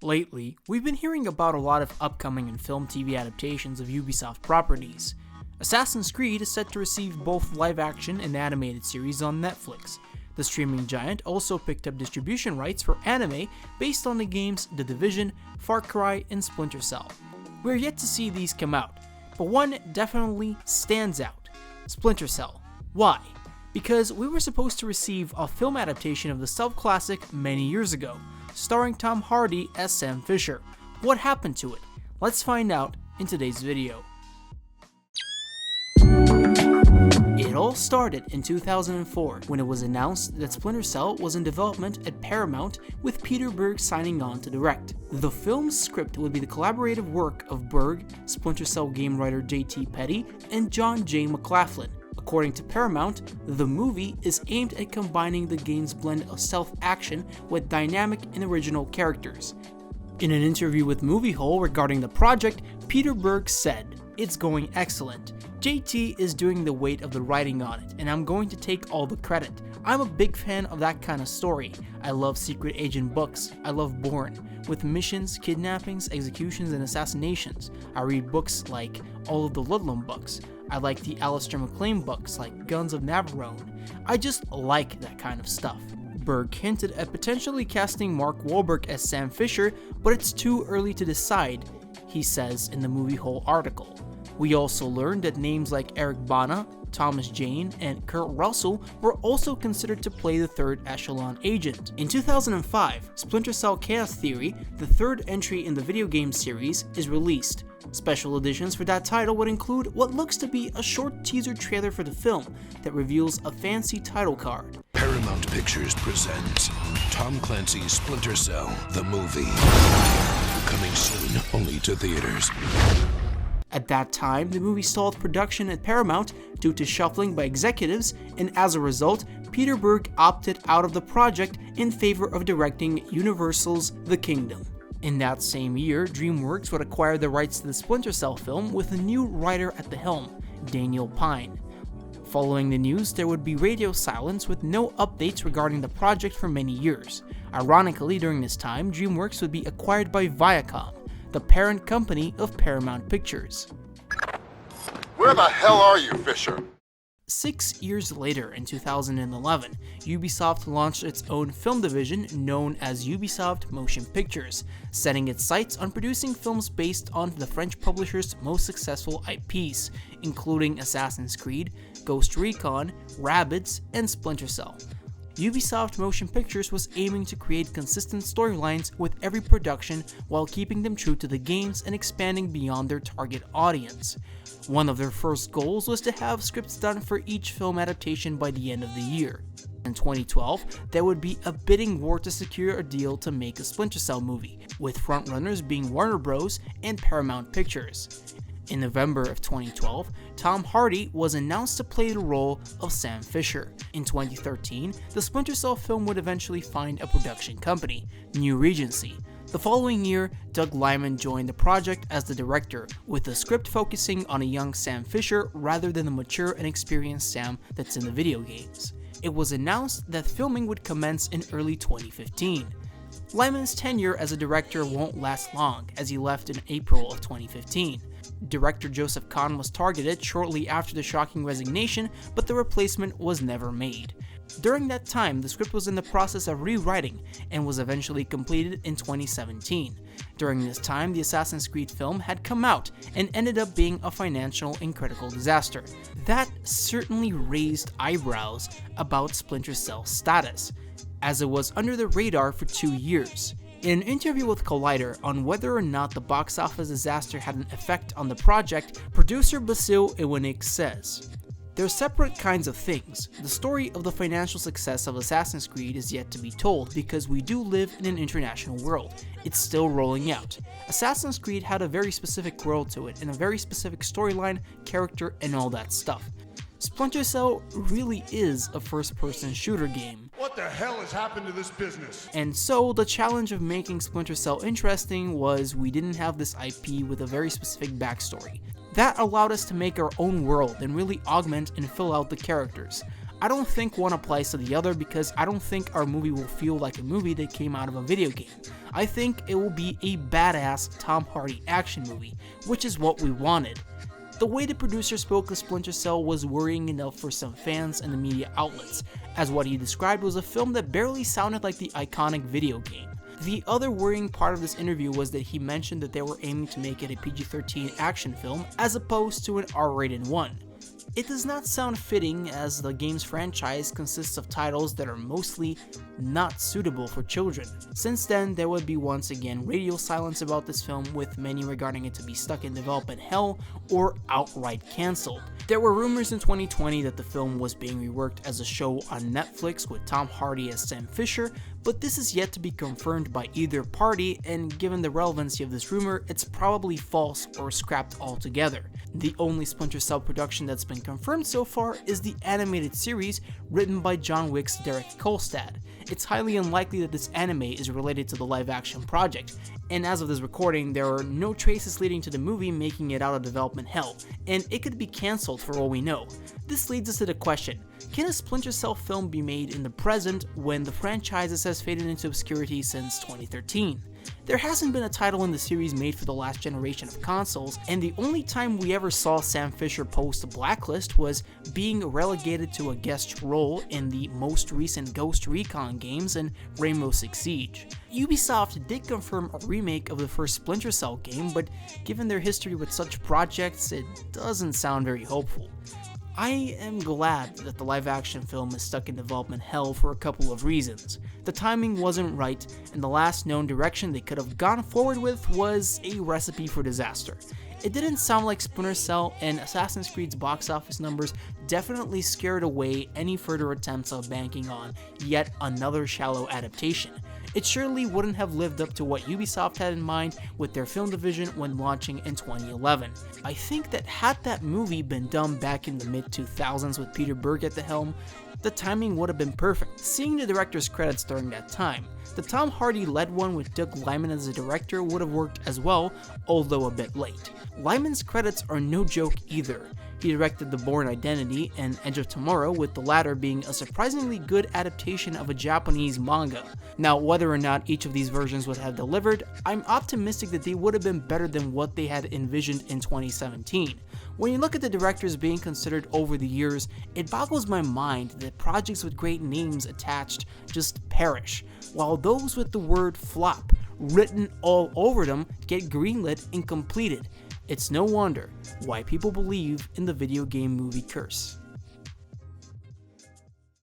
Lately, we've been hearing about a lot of upcoming and film TV adaptations of Ubisoft properties. Assassin's Creed is set to receive both live-action and animated series on Netflix. The streaming giant also picked up distribution rights for anime based on the games The Division, Far Cry, and Splinter Cell. We're yet to see these come out, but one definitely stands out: Splinter Cell. Why? Because we were supposed to receive a film adaptation of the stealth classic many years ago, starring Tom Hardy as Sam Fisher. What happened to it? Let's find out in today's video. It all started in 2004 when it was announced that Splinter Cell was in development at Paramount, with Peter Berg signing on to direct. The film's script would be the collaborative work of Berg, Splinter Cell game writer J.T. Petty, and John J. McLaughlin. According to Paramount, the movie is aimed at combining the game's blend of stealth action with dynamic and original characters. In an interview with Movie Hole regarding the project, Peter Berg said, "It's going excellent. JT is doing the weight of the writing on it, and I'm going to take all the credit. I'm a big fan of that kind of story. I love secret agent books. I love Bourne, with missions, kidnappings, executions, and assassinations. I read books like all of the Ludlum books. I like the Alistair MacLean books like Guns of Navarone. I just like that kind of stuff." Berg hinted at potentially casting Mark Wahlberg as Sam Fisher, but it's too early to decide, he says in the Movie Hole article. We also learned that names like Eric Bana, Thomas Jane, and Kurt Russell were also considered to play the third echelon agent. In 2005, Splinter Cell Chaos Theory, the third entry in the video game series, is released. Special editions for that title would include what looks to be a short teaser trailer for the film that reveals a fancy title card. Paramount Pictures presents Tom Clancy's Splinter Cell, the movie. Coming soon, only to theaters. At that time, the movie stalled production at Paramount due to shuffling by executives, and as a result, Peter Berg opted out of the project in favor of directing Universal's The Kingdom. In that same year, DreamWorks would acquire the rights to the Splinter Cell film with a new writer at the helm, Daniel Pine. Following the news, there would be radio silence with no updates regarding the project for many years. Ironically, during this time, DreamWorks would be acquired by Viacom, the parent company of Paramount Pictures. Where the hell are you, Fisher? 6 years later, in 2011, Ubisoft launched its own film division known as Ubisoft Motion Pictures, setting its sights on producing films based on the French publisher's most successful IPs, including Assassin's Creed, Ghost Recon, Rabbids, and Splinter Cell. Ubisoft Motion Pictures was aiming to create consistent storylines with every production while keeping them true to the games and expanding beyond their target audience. One of their first goals was to have scripts done for each film adaptation by the end of the year. In 2012, there would be a bidding war to secure a deal to make a Splinter Cell movie, with frontrunners being Warner Bros. And Paramount Pictures. In November of 2012, Tom Hardy was announced to play the role of Sam Fisher. In 2013, the Splinter Cell film would eventually find a production company, New Regency. The following year, Doug Liman joined the project as the director, with the script focusing on a young Sam Fisher rather than the mature and experienced Sam that's in the video games. It was announced that filming would commence in early 2015. Lyman's tenure as a director won't last long, as he left in April of 2015. Director Joseph Kahn was targeted shortly after the shocking resignation, but the replacement was never made. During that time, the script was in the process of rewriting and was eventually completed in 2017. During this time, the Assassin's Creed film had come out and ended up being a financial and critical disaster. That certainly raised eyebrows about Splinter Cell's status, as it was under the radar for 2 years. In an interview with Collider on whether or not the box office disaster had an effect on the project, producer Basil Iwanik says, "They're separate kinds of things. The story of the financial success of Assassin's Creed is yet to be told because we do live in an international world. It's still rolling out. Assassin's Creed had a very specific world to it and a very specific storyline, character, and all that stuff. Splinter Cell really is a first-person shooter game. What the hell has happened to this business? And so the challenge of making Splinter Cell interesting was we didn't have this IP with a very specific backstory. That allowed us to make our own world and really augment and fill out the characters. I don't think one applies to the other because I don't think our movie will feel like a movie that came out of a video game. I think it will be a badass Tom Hardy action movie, which is what we wanted. The way the producer spoke of Splinter Cell was worrying enough for some fans and the media outlets, as what he described was a film that barely sounded like the iconic video game. The other worrying part of this interview was that he mentioned that they were aiming to make it a PG-13 action film as opposed to an R-rated one. It does not sound fitting as the game's franchise consists of titles that are mostly not suitable for children. Since then, there would be once again radio silence about this film, with many regarding it to be stuck in development hell or outright cancelled. There were rumors in 2020 that the film was being reworked as a show on Netflix with Tom Hardy as Sam Fisher, but this is yet to be confirmed by either party, and given the relevancy of this rumor, it's probably false or scrapped altogether. The only Splinter Cell production that's been confirmed so far is the animated series written by John Wick's Derek Kolstad. It's highly unlikely that this anime is related to the live-action project, and as of this recording, there are no traces leading to the movie making it out of development hell, and it could be cancelled for all we know. This leads us to the question, can a Splinter Cell film be made in the present when the franchise has faded into obscurity since 2013? There hasn't been a title in the series made for the last generation of consoles, and the only time we ever saw Sam Fisher post a blacklist was being relegated to a guest role in the most recent Ghost Recon games and Rainbow Six Siege. Ubisoft did confirm a remake of the first Splinter Cell game, but given their history with such projects, it doesn't sound very hopeful. I am glad that the live-action film is stuck in development hell for a couple of reasons. The timing wasn't right, and the last known direction they could have gone forward with was a recipe for disaster. It didn't sound like Splinter Cell, and Assassin's Creed's box office numbers definitely scared away any further attempts of banking on yet another shallow adaptation. It surely wouldn't have lived up to what Ubisoft had in mind with their film division when launching in 2011. I think that had that movie been done back in the mid-2000s with Peter Berg at the helm, the timing would have been perfect, seeing the director's credits during that time. The Tom Hardy-led one with Doug Liman as the director would have worked as well, although a bit late. Liman's credits are no joke either. He directed The Bourne Identity and Edge of Tomorrow, with the latter being a surprisingly good adaptation of a Japanese manga. Now, whether or not each of these versions would have delivered, I'm optimistic that they would have been better than what they had envisioned in 2017. When you look at the directors being considered over the years, it boggles my mind that projects with great names attached just perish, while those with the word flop written all over them get greenlit and completed. It's no wonder why people believe in the video game movie curse.